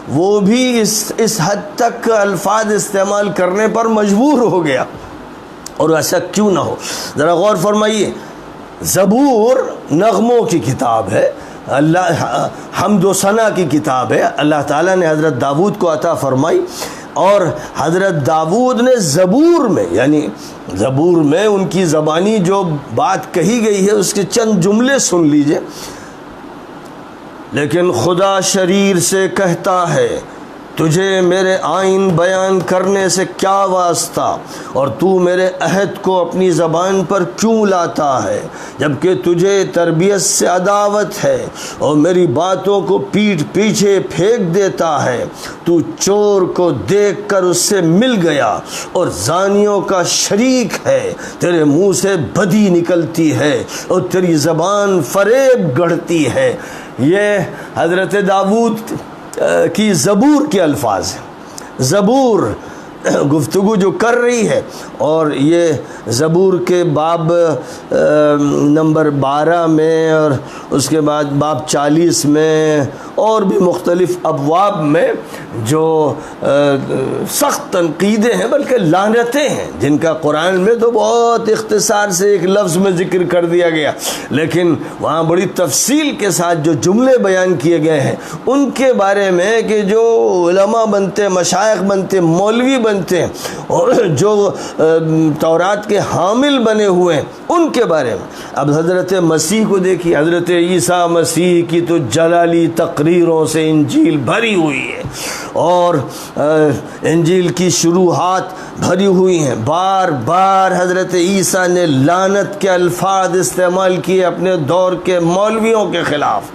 وہ بھی اس حد تک الفاظ استعمال کرنے پر مجبور ہو گیا۔ اور ایسا کیوں نہ ہو، ذرا غور فرمائیے، زبور نغموں کی کتاب ہے، اللہ حمد و ثنا کی کتاب ہے، اللہ تعالیٰ نے حضرت داؤد کو عطا فرمائی، اور حضرت داؤد نے زبور میں، یعنی زبور میں ان کی زبانی جو بات کہی گئی ہے اس کے چند جملے سن لیجئے۔ لیکن خدا شریر سے کہتا ہے تجھے میرے آئین بیان کرنے سے کیا واسطہ، اور تو میرے عہد کو اپنی زبان پر کیوں لاتا ہے، جبکہ تجھے تربیت سے عداوت ہے اور میری باتوں کو پیٹھ پیچھے پھینک دیتا ہے۔ تو چور کو دیکھ کر اس سے مل گیا اور زانیوں کا شریک ہے، تیرے منہ سے بدی نکلتی ہے اور تیری زبان فریب گڑھتی ہے۔ یہ حضرت داؤد کی زبور کے الفاظ ہیں۔ زبور گفتگو جو کر رہی ہے، اور یہ زبور کے باب نمبر 12 میں اور اس کے بعد باب 40 میں اور بھی مختلف ابواب میں جو سخت تنقیدیں ہیں بلکہ لعنتیں ہیں، جن کا قرآن میں تو بہت اختصار سے ایک لفظ میں ذکر کر دیا گیا، لیکن وہاں بڑی تفصیل کے ساتھ جو جملے بیان کیے گئے ہیں ان کے بارے میں کہ جو علماء بنتے، مشائخ بنتے، مولوی بنتے ہیں اور جو تورات کے حامل بنے ہوئے ہیں ان کے بارے میں۔ اب حضرت مسیح کو دیکھیے، حضرت عیسیٰ مسیح کی تو جلالی تقریروں سے انجیل بھری ہوئی ہے، اور انجیل کی شروحات بھری ہوئی ہیں۔ بار بار حضرت عیسیٰ نے لعنت کے الفاظ استعمال کیے اپنے دور کے مولویوں کے خلاف۔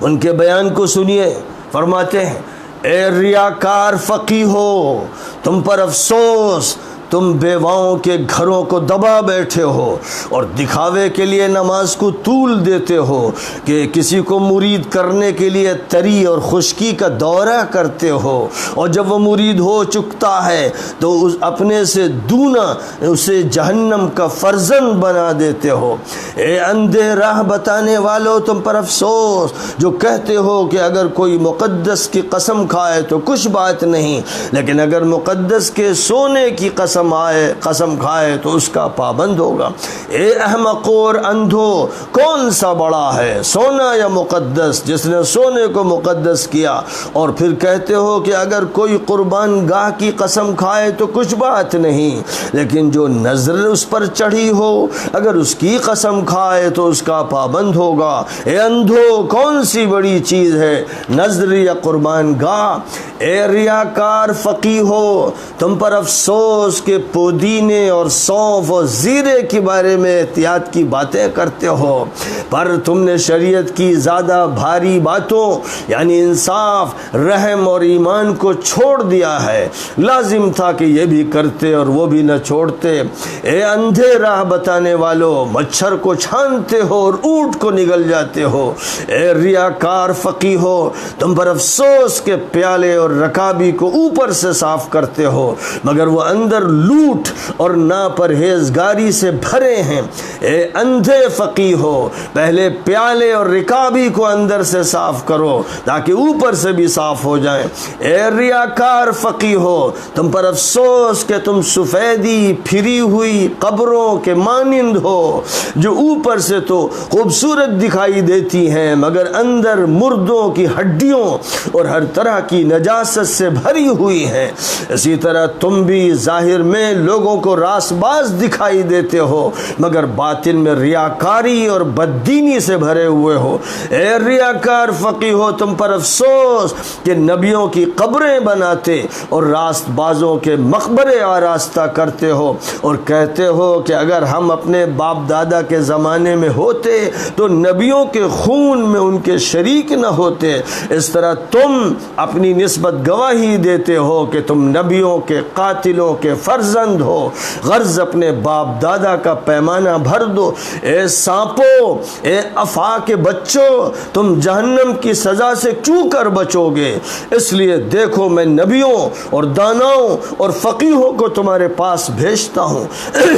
ان کے بیان کو سنیے، فرماتے ہیں اے ریاکار فقیہو، تم پر افسوس، تم بیواؤں کے گھروں کو دبا بیٹھے ہو اور دکھاوے کے لیے نماز کو طول دیتے ہو کہ کسی کو مرید کرنے کے لیے تری اور خشکی کا دورہ کرتے ہو، اور جب وہ مرید ہو چکتا ہے تو اپنے سے دونا اسے جہنم کا فرزند بنا دیتے ہو۔ اے اندھے راہ بتانے والو، تم پر افسوس جو کہتے ہو کہ اگر کوئی مقدس کی قسم کھائے تو کچھ بات نہیں، لیکن اگر مقدس کے سونے کی قسم کھائے تو اس کا پابند ہوگا۔ اے احمقو اور اندھو، کون سا بڑا ہے، سونا یا مقدس؟ جس نے سونے کو مقدس کیا، اور پھر کہتے ہو کہ اگر کوئی قربان گاہ کی قسم کھائے تو کچھ بات نہیں، لیکن جو نظر اس پر چڑھی ہو اگر اس کی قسم کھائے تو اس کا پابند ہوگا۔ اے اندھو، کون سی بڑی چیز ہے، نظر یا قربان گاہ؟ اے ریاکار فقیہ ہو، تم پر افسوس کہ پودینے اور سونف اور زیرے کے بارے میں احتیاط کی باتیں کرتے ہو، پر تم نے شریعت کی زیادہ بھاری باتوں یعنی انصاف، رحم اور ایمان کو چھوڑ دیا ہے۔ لازم تھا کہ یہ بھی کرتے اور وہ بھی نہ چھوڑتے۔ اے اندھے راہ بتانے والو، مچھر کو چھانتے ہو اور اونٹ کو نگل جاتے ہو۔ اے ریاکار فقیہ ہو، تم پر افسوس کہ پیالے اور رکابی کو اوپر سے صاف کرتے ہو مگر وہ اندر لوٹ اور ناپرہیزگاری سے بھرے ہیں۔ اے اندھے فقیہ ہو، پہلے پیالے اور رکابی کو اندر سے صاف کرو تاکہ اوپر سے بھی صاف ہو جائیں۔ اے ریاکار فقیہ ہو، تم پر افسوس کہ تم سفیدی پھری ہوئی قبروں کے مانند ہو جو اوپر سے تو خوبصورت دکھائی دیتی ہیں مگر اندر مردوں کی ہڈیوں اور ہر طرح کی نجاست سے بھری ہوئی ہیں۔ اسی طرح تم بھی ظاہر میں لوگوں کو راست باز دکھائی دیتے ہو مگر باطن میں ریاکاری اور بددینی سے بھرے ہوئے ہو۔ اے ریاکار فقیہ ہو، تم پر افسوس کہ نبیوں کی قبریں بناتے اور راست بازوں کے مقبرے آراستہ کرتے ہو اور کہتے ہو کہ اگر ہم اپنے باپ دادا کے زمانے میں ہوتے تو نبیوں کے خون میں ان کے شریک نہ ہوتے۔ اس طرح تم اپنی نسبت گواہی دیتے ہو کہ تم نبیوں کے قاتلوں کے فرزند ہو۔ غرض اپنے باپ دادا کا پیمانہ بھر دو۔ اے سانپو، اے افا کے بچوں، تم جہنم کی سزا سے کیوں کر بچو گے؟ اس لیے دیکھو میں نبیوں اور داناؤں اور فقیہوں کو تمہارے پاس بھیجتا ہوں،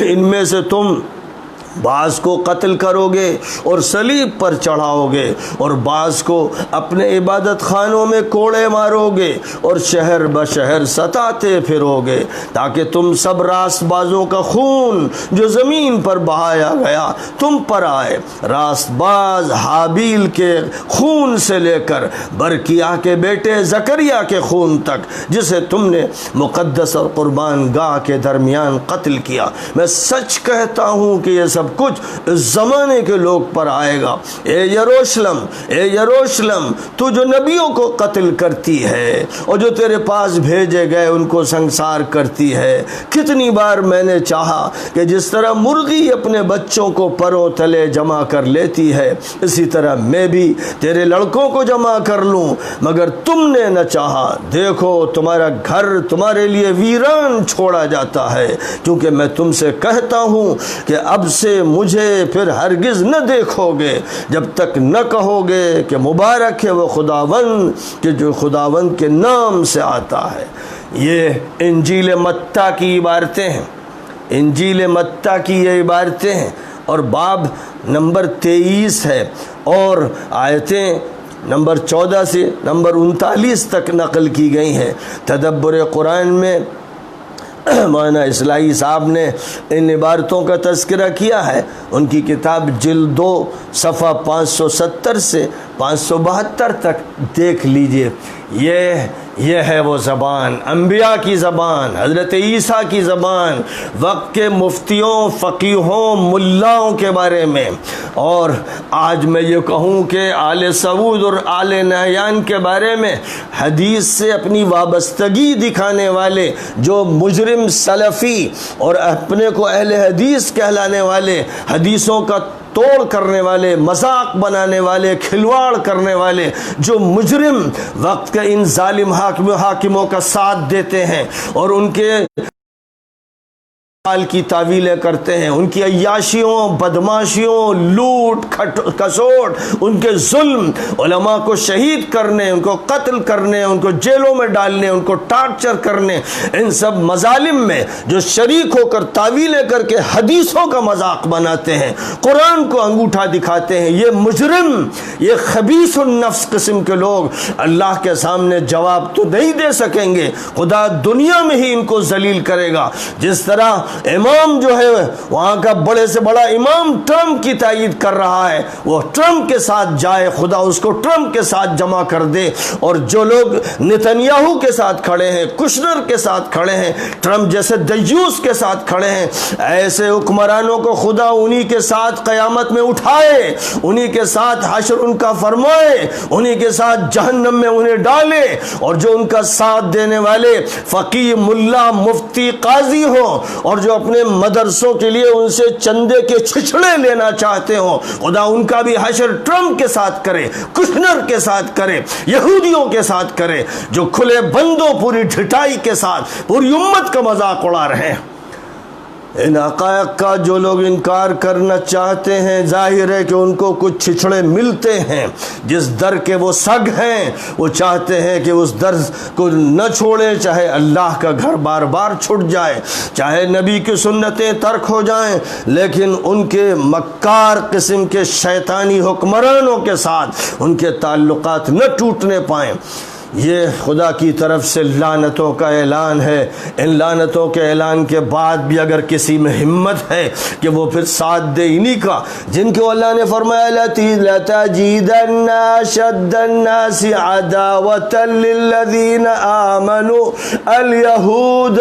ان میں سے تم بعض کو قتل کرو گے اور صلیب پر چڑھاؤ گے اور بعض کو اپنے عبادت خانوں میں کوڑے مارو گے اور شہر بشہر ستاتے پھرو گے تاکہ تم سب راست بازوں کا خون جو زمین پر بہایا گیا تم پر آئے۔ راست باز حابیل کے خون سے لے کر برکیہ کے بیٹے زکریا کے خون تک جسے تم نے مقدس اور قربان گاہ کے درمیان قتل کیا، میں سچ کہتا ہوں کہ یہ سب کچھ اس زمانے کے لوگ پر آئے گا۔ اے یروشلم، اے یروشلم، تو جو نبیوں کو قتل کرتی ہے اور جو تیرے پاس بھیجے گئے ان کو سنسار کرتی ہے، کتنی بار میں نے چاہا کہ جس طرح مرغی اپنے بچوں کو پروں تلے جمع کر لیتی ہے اسی طرح میں بھی تیرے لڑکوں کو جمع کر لوں مگر تم نے نہ چاہا۔ دیکھو تمہارا گھر تمہارے لیے ویران چھوڑا جاتا ہے، کیونکہ میں تم سے کہتا ہوں کہ اب سے مجھے پھر ہرگز نہ دیکھو گے جب تک نہ کہو گے کہ مبارک ہے وہ خداوند کہ جو خداوند کے نام سے آتا ہے۔ یہ انجیل متی کی عبارتیں ہیں، انجیل متی کی یہ عبارتیں ہیں اور باب نمبر 23 ہے اور آیتیں نمبر 14 سے نمبر 39 تک نقل کی گئی ہیں۔ تدبر قرآن میں مولانا اصلاحی صاحب نے ان عبارتوں کا تذکرہ کیا ہے، ان کی کتاب جلد 2 صفحہ 570 سے 572 تک دیکھ لیجئے۔ یہ ہے وہ زبان، انبیاء کی زبان، حضرت عیسیٰ کی زبان، وقت کے مفتیوں، فقیہوں، ملاؤں کے بارے میں۔ اور آج میں یہ کہوں کہ آل سعود اور آل نہیان کے بارے میں حدیث سے اپنی وابستگی دکھانے والے جو مجرم سلفی اور اپنے کو اہل حدیث کہلانے والے، حدیثوں کا توڑ کرنے والے، مذاق بنانے والے، کھلواڑ کرنے والے جو مجرم وقت کے ان ظالم حاکموں کا ساتھ دیتے ہیں اور ان کے حال کی تعویلیں کرتے ہیں، ان کی عیاشیوں، بدماشیوں، لوٹ کھسوٹ، ان کے ظلم، علماء کو شہید کرنے، ان کو قتل کرنے، ان کو جیلوں میں ڈالنے، ان کو ٹارچر کرنے، ان سب مظالم میں جو شریک ہو کر تعویلیں کر کے حدیثوں کا مذاق بناتے ہیں، قرآن کو انگوٹھا دکھاتے ہیں، یہ مجرم، یہ خبیث النفس قسم کے لوگ اللہ کے سامنے جواب تو نہیں دے سکیں گے، خدا دنیا میں ہی ان کو ذلیل کرے گا۔ جس طرح امام جو ہے وہاں کا بڑے سے بڑا امام ٹرمپ کی تائید کر رہا ہے، وہ ٹرمپ کے ساتھ جائے، خدا اس کو ٹرمپ کے ساتھ جمع کر دے، اور جو لوگ نتنیاہو کے ساتھ کھڑے ہیں، کشنر کے ساتھ کھڑے ہیں، ٹرمپ جیسے دیوس کے ساتھ کھڑے ہیں، ایسے حکمرانوں کو خدا انہی کے ساتھ قیامت میں اٹھائے، انہی کے ساتھ حشر ان کا فرمائے، انہی کے ساتھ جہنم میں انہیں ڈالے، اور جو ان کا ساتھ دینے والے فقیہ، ملا، مفتی، قاضی ہو، اور جو اپنے مدرسوں کے لیے ان سے چندے کے چھچڑے لینا چاہتے ہوں، خدا ان کا بھی حشر ٹرمپ کے ساتھ کرے، کشنر کے ساتھ کرے، یہودیوں کے ساتھ کرے، جو کھلے بندوں پوری ڈھٹائی کے ساتھ پوری امت کا مذاق اڑا رہے ہیں۔ ان حقائق کا جو لوگ انکار کرنا چاہتے ہیں، ظاہر ہے کہ ان کو کچھ چھچڑے ملتے ہیں، جس در کے وہ سگ ہیں وہ چاہتے ہیں کہ اس در کو نہ چھوڑیں، چاہے اللہ کا گھر بار بار چھٹ جائے، چاہے نبی کی سنتیں ترک ہو جائیں، لیکن ان کے مکار قسم کے شیطانی حکمرانوں کے ساتھ ان کے تعلقات نہ ٹوٹنے پائیں۔ یہ خدا کی طرف سے لعنتوں کا اعلان ہے۔ ان لعنتوں کے اعلان کے بعد بھی اگر کسی میں ہمت ہے کہ وہ پھر ساتھ دے انہی کا جن کو اللہ نے فرمایا لَتَجِدَنَّ أَشَدَّ النَّاسِ عَدَاوَةً لِلَّذِينَ آمَنُوا الْيَهُودَ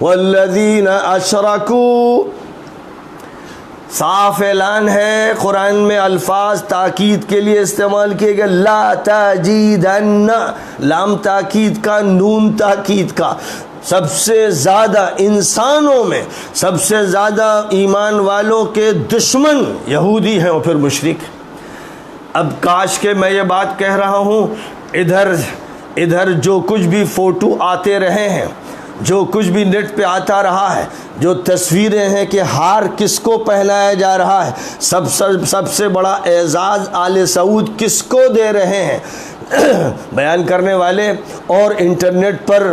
وَالَّذِينَ أَشْرَكُوا۔ صاف اعلان ہے، قرآن میں الفاظ تاکید کے لیے استعمال کیے گئے، لا تجیدن، لام تاکید کا، نون تاکید کا۔ سب سے زیادہ انسانوں میں سب سے زیادہ ایمان والوں کے دشمن یہودی ہیں اور پھر مشرک۔ اب کاش کہ میں یہ بات کہہ رہا ہوں، ادھر جو کچھ بھی فوٹو آتے رہے ہیں، جو کچھ بھی نیٹ پہ آتا رہا ہے، جو تصویریں ہیں کہ ہار کس کو پہنایا جا رہا ہے، سب سے بڑا اعزاز آل سعود کس کو دے رہے ہیں، بیان کرنے والے اور انٹرنیٹ پر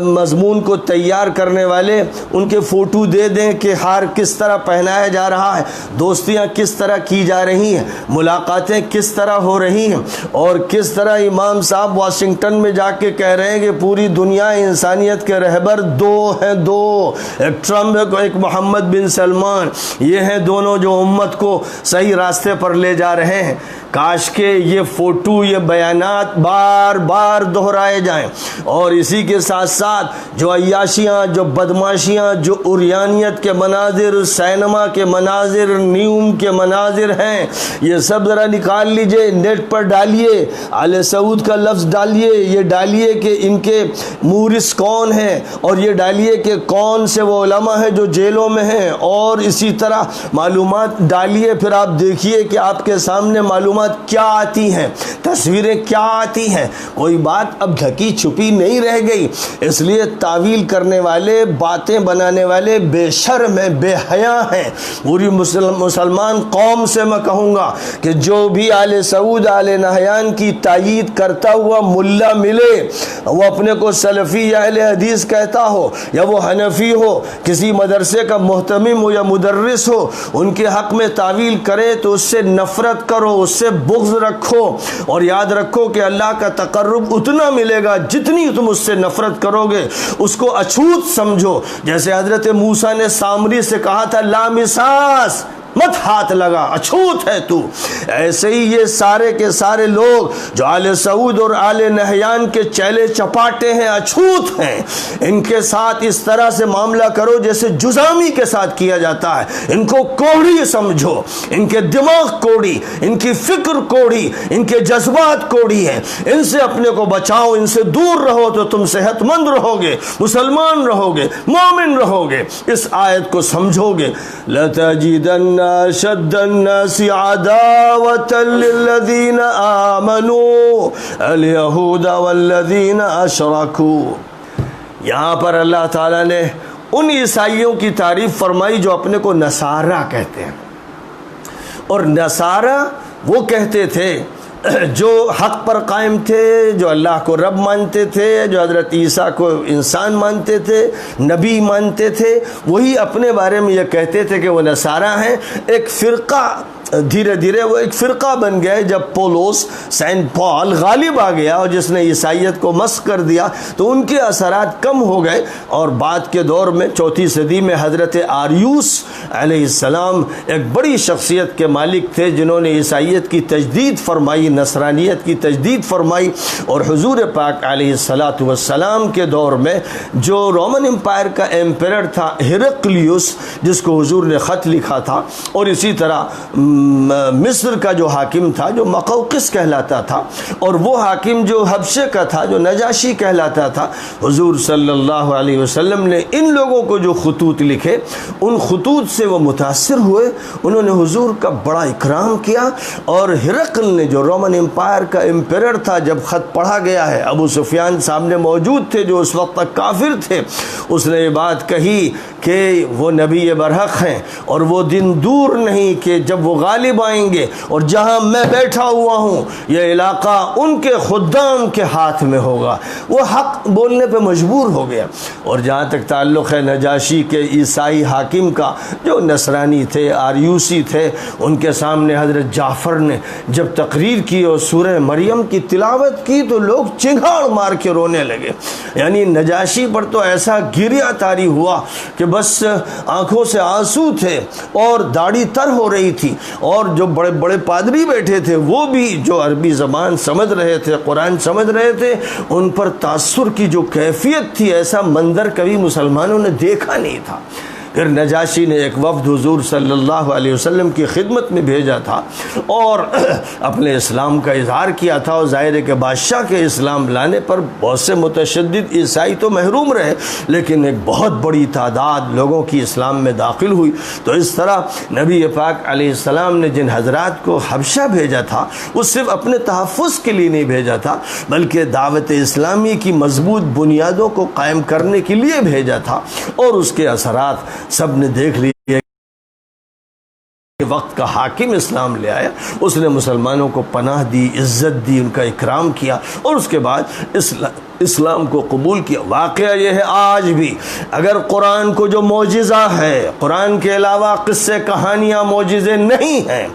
مضمون کو تیار کرنے والے ان کے فوٹو دے دیں کہ ہار کس طرح پہنایا جا رہا ہے، دوستیاں کس طرح کی جا رہی ہیں، ملاقاتیں کس طرح ہو رہی ہیں، اور کس طرح امام صاحب واشنگٹن میں جا کے کہہ رہے ہیں کہ پوری دنیا انسانیت کے رہبر دو ہیں، ایک ٹرمپ ایک محمد بن سلمان، یہ ہیں دونوں جو امت کو صحیح راستے پر لے جا رہے ہیں۔ کاش کہ یہ فوٹو، یہ بیانات بار بار دہرائے جائیں، اور اسی کے ساتھ ساتھ جو عیاشیاں، جو بدماشیاں، جو عریانیت کے مناظر، سینما کے مناظر، نیوم کے مناظر ہیں، یہ سب ذرا نکال لیجئے، نیٹ پر ڈالیے، آل سعود کا لفظ ڈالیے، یہ ڈالیے کہ ان کے مورث کون ہیں، اور یہ ڈالیے کہ کون سے وہ علماء ہیں جو جیلوں میں ہیں، اور اسی طرح معلومات ڈالیے، پھر آپ دیکھیے کہ آپ کے سامنے معلومات کیا آتی ہیں، تصویریں کیا آتی ہیں، کوئی بات اب ڈھکی چھپی نہیں رہ گئی۔ اس لیے تعویل کرنے والے، باتیں بنانے والے بے شرم ہیں، بے حیا ہیں۔ پوری مسلمان قوم سے میں کہوں گا کہ جو بھی آل سعود، آل نہیان کی تائید کرتا ہوا ملا ملے، وہ اپنے کو سلفی یا اہل حدیث کہتا ہو، یا وہ حنفی ہو، کسی مدرسے کا محتمم ہو یا مدرس ہو، ان کے حق میں تعویل کرے تو اس سے نفرت کرو، اس سے بغض رکھو، اور یاد رکھو کہ اللہ کا تقرب اتنا ملے گا جتنی تم اس سے نفرت کرو گے، اس کو اچھوت سمجھو۔ جیسے حضرت موسیٰ نے سامری سے کہا تھا لا مساس، مت ہاتھ لگا، اچھوت ہے تو، ایسے ہی یہ سارے کے سارے لوگ جو آل سعود اور آل نہیان کے چیلے چپاٹے ہیں، اچھوت ہیں، ان کے ساتھ اس طرح سے معاملہ کرو جیسے جزامی کے ساتھ کیا جاتا ہے۔ ان کو کوڑی سمجھو، ان کے دماغ کوڑی، ان کی فکر کوڑی، ان کے جذبات کوڑی ہیں، ان سے اپنے کو بچاؤ، ان سے دور رہو تو تم صحت مند رہو گے، مسلمان رہو گے، مومن رہو گے۔ اس آیت کو سمجھو گے، لَتَجِدَنَّ أَشَدَّ النَّاسِ عَدَاوَةً لِلَّذِينَ آمَنُوا الْيَهُودَ وَالَّذِينَ أَشْرَكُوا۔ یہاں پر اللہ تعالیٰ نے ان عیسائیوں کی تعریف فرمائی جو اپنے کو نصارہ کہتے ہیں. اور نصارہ وہ کہتے تھے جو حق پر قائم تھے، جو اللہ کو رب مانتے تھے، جو حضرت عیسیٰ کو انسان مانتے تھے، نبی مانتے تھے، وہی اپنے بارے میں یہ کہتے تھے کہ وہ نصارہ ہیں. ایک فرقہ دھیرے دھیرے وہ ایک فرقہ بن گئے. جب پولس سینٹ پال غالب آ گیا اور جس نے عیسائیت کو مسخ کر دیا تو ان کے اثرات کم ہو گئے، اور بعد کے دور میں 4 صدی میں حضرت آریوس علیہ السلام ایک بڑی شخصیت کے مالک تھے جنہوں نے عیسائیت کی تجدید فرمائی، نصرانیت کی تجدید فرمائی. اور حضور پاک علیہ السلام کے دور میں جو رومن امپائر کا ایمپیرر تھا ہرقلیوس، جس کو حضور نے خط لکھا تھا، اور اسی طرح مصر کا جو حاکم تھا جو مقوقس کہلاتا تھا، اور وہ حاکم جو حبشے کا تھا جو نجاشی کہلاتا تھا، حضور صلی اللہ علیہ وسلم نے ان لوگوں کو جو خطوط لکھے ان خطوط سے وہ متاثر ہوئے. انہوں نے حضور کا بڑا اکرام کیا. اور ہرقل نے جو رومن امپائر کا امپیرر تھا، جب خط پڑھا گیا ہے، ابو سفیان سامنے موجود تھے جو اس وقت تک کافر تھے، اس نے یہ بات کہی کہ وہ نبی برحق ہیں اور وہ دن دور نہیں کہ جب وہ غالب آئیں گے، اور جہاں میں بیٹھا ہوا ہوں یہ علاقہ ان کے خدام کے ہاتھ میں ہوگا. وہ حق بولنے پہ مجبور ہو گیا. اور جہاں تک تعلق ہے نجاشی کے عیسائی حاکم کا جو نصرانی تھے، آریوسی تھے، ان کے سامنے حضرت جعفر نے جب تقریر کی اور سورہ مریم کی تلاوت کی تو لوگ چنگھاڑ مار کے رونے لگے. یعنی نجاشی پر تو ایسا گریہ طاری ہوا کہ بس آنکھوں سے آنسو تھے اور داڑھی تر ہو رہی تھی. اور جو بڑے بڑے پادری بیٹھے تھے وہ بھی جو عربی زبان سمجھ رہے تھے، قرآن سمجھ رہے تھے، ان پر تاثر کی جو کیفیت تھی، ایسا منظر کبھی مسلمانوں نے دیکھا نہیں تھا. پھر نجاشی نے ایک وفد حضور صلی اللہ علیہ وسلم کی خدمت میں بھیجا تھا اور اپنے اسلام کا اظہار کیا تھا. اور ظاہر ہے کہ بادشاہ کے اسلام لانے پر بہت سے متشدد عیسائی تو محروم رہے، لیکن ایک بہت بڑی تعداد لوگوں کی اسلام میں داخل ہوئی. تو اس طرح نبی پاک علیہ السلام نے جن حضرات کو حبشہ بھیجا تھا وہ صرف اپنے تحفظ کے لیے نہیں بھیجا تھا، بلکہ دعوت اسلامی کی مضبوط بنیادوں کو قائم کرنے کے لیے بھیجا تھا. اور اس کے اثرات سب نے دیکھ لیا. وقت کا حاکم اسلام لے آیا، اس نے مسلمانوں کو پناہ دی، عزت دی، ان کا اکرام کیا، اور اس کے بعد اسلام کو قبول کیا. واقعہ یہ ہے آج بھی اگر قرآن کو جو معجزہ ہے، قرآن کے علاوہ قصے کہانیاں معجزے نہیں ہیں،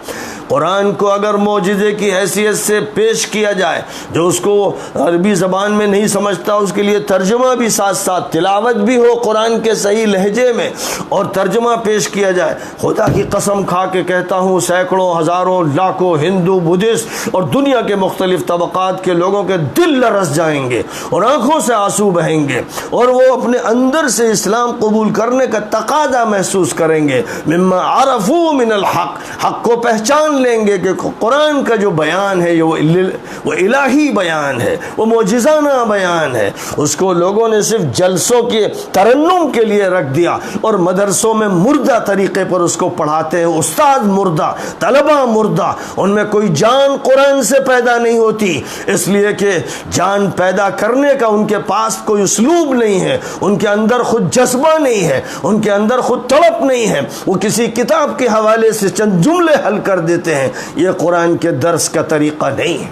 قرآن کو اگر معجزے کی حیثیت سے پیش کیا جائے، جو اس کو عربی زبان میں نہیں سمجھتا اس کے لیے ترجمہ بھی ساتھ ساتھ تلاوت بھی ہو قرآن کے صحیح لہجے میں اور ترجمہ پیش کیا جائے، خدا کی قسم کھا کے کہتا ہوں سینکڑوں ہزاروں لاکھوں ہندو، بدھسٹ اور دنیا کے مختلف طبقات کے لوگوں کے دل لرز جائیں گے اور آنکھوں سے آنسو بہیں گے، اور وہ اپنے اندر سے اسلام قبول کرنے کا تقاضا محسوس کریں گے. مما عرفوا من الحق، حق کو پہچان لیں گے کہ قرآن کا جو بیان ہے وہ الہی بیان ہے، وہ معجزانہ بیان ہے. اس کو لوگوں نے صرف جلسوں کے ترنم کے لیے رکھ دیا اور مدرسوں میں مردہ طریقے پر اس کو پڑھاتے ہیں. استاد مردہ، طلبہ مردہ، ان میں کوئی جان قرآن سے پیدا نہیں ہوتی، اس لیے کہ جان پیدا کرنے کا ان کے پاس کوئی اسلوب نہیں ہے، ان کے اندر خود جذبہ نہیں ہے، ان کے اندر خود تڑپ نہیں ہے. وہ کسی کتاب کے حوالے سے چند جملے حل کر دیتے ہیں. یہ قرآن کے درس کا طریقہ نہیں ہے.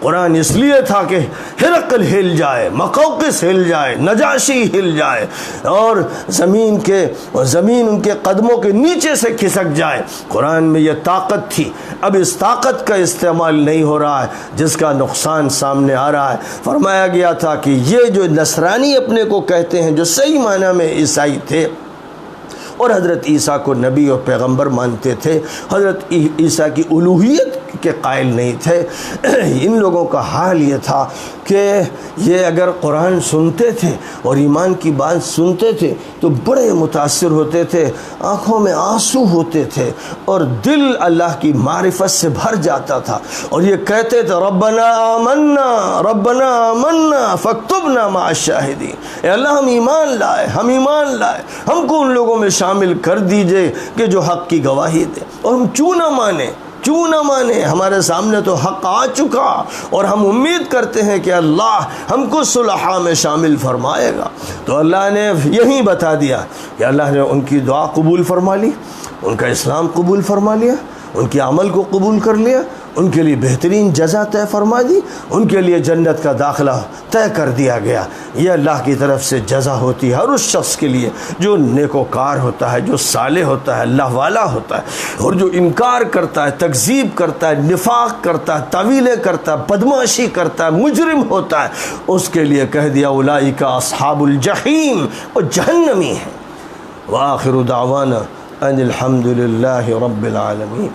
قرآن اس لیے تھا کہ ہرقل ہل جائے، مقوقس ہل جائے، نجاشی ہل جائے اور زمین ان کے قدموں کے نیچے سے کھسک جائے. قرآن میں یہ طاقت تھی. اب اس طاقت کا استعمال نہیں ہو رہا ہے، جس کا نقصان سامنے آ رہا ہے. فرمایا گیا تھا کہ یہ جو نصرانی اپنے کو کہتے ہیں، جو صحیح معنی میں عیسائی تھے اور حضرت عیسیٰ کو نبی اور پیغمبر مانتے تھے، حضرت عیسیٰ کی الوہیت کے قائل نہیں تھے، ان لوگوں کا حال یہ تھا کہ یہ اگر قرآن سنتے تھے اور ایمان کی بات سنتے تھے تو بڑے متاثر ہوتے تھے، آنکھوں میں آنسو ہوتے تھے اور دل اللہ کی معرفت سے بھر جاتا تھا، اور یہ کہتے تھے ربنا آمنا فاکتبنا مع الشاہدین. اے اللہ ہم ایمان لائے، ہم کو ان لوگوں میں شامل کر دیجئے کہ جو حق کی گواہی دے. اور ہم کیوں نہ مانیں، کیوں نہ مانے؟ ہمارے سامنے تو حق آ چکا اور ہم امید کرتے ہیں کہ اللہ ہم کو صلحاء میں شامل فرمائے گا۔ تو اللہ نے یہی بتا دیا کہ اللہ نے ان کی دعا قبول فرما لی، ان کا اسلام قبول فرما لیا، ان کے عمل کو قبول کر لیا، ان کے لیے بہترین جزا طے فرما دی، ان کے لیے جنت کا داخلہ طے کر دیا گیا۔ یہ اللہ کی طرف سے جزا ہوتی ہے ہر اس شخص کے لیے جو نیکوکار ہوتا ہے، جو صالح ہوتا ہے، اللہ والا ہوتا ہے، اور جو انکار کرتا ہے، تکذیب کرتا ہے، نفاق کرتا ہے، تعویلیں کرتا ہے، بدمعاشی کرتا ہے، مجرم ہوتا ہے، اس کے لیے کہہ دیا اولئک اصحاب الجحیم، وہ جہنمی ہیں۔ وآخر دعوانا ان الحمد للہ رب العالمین۔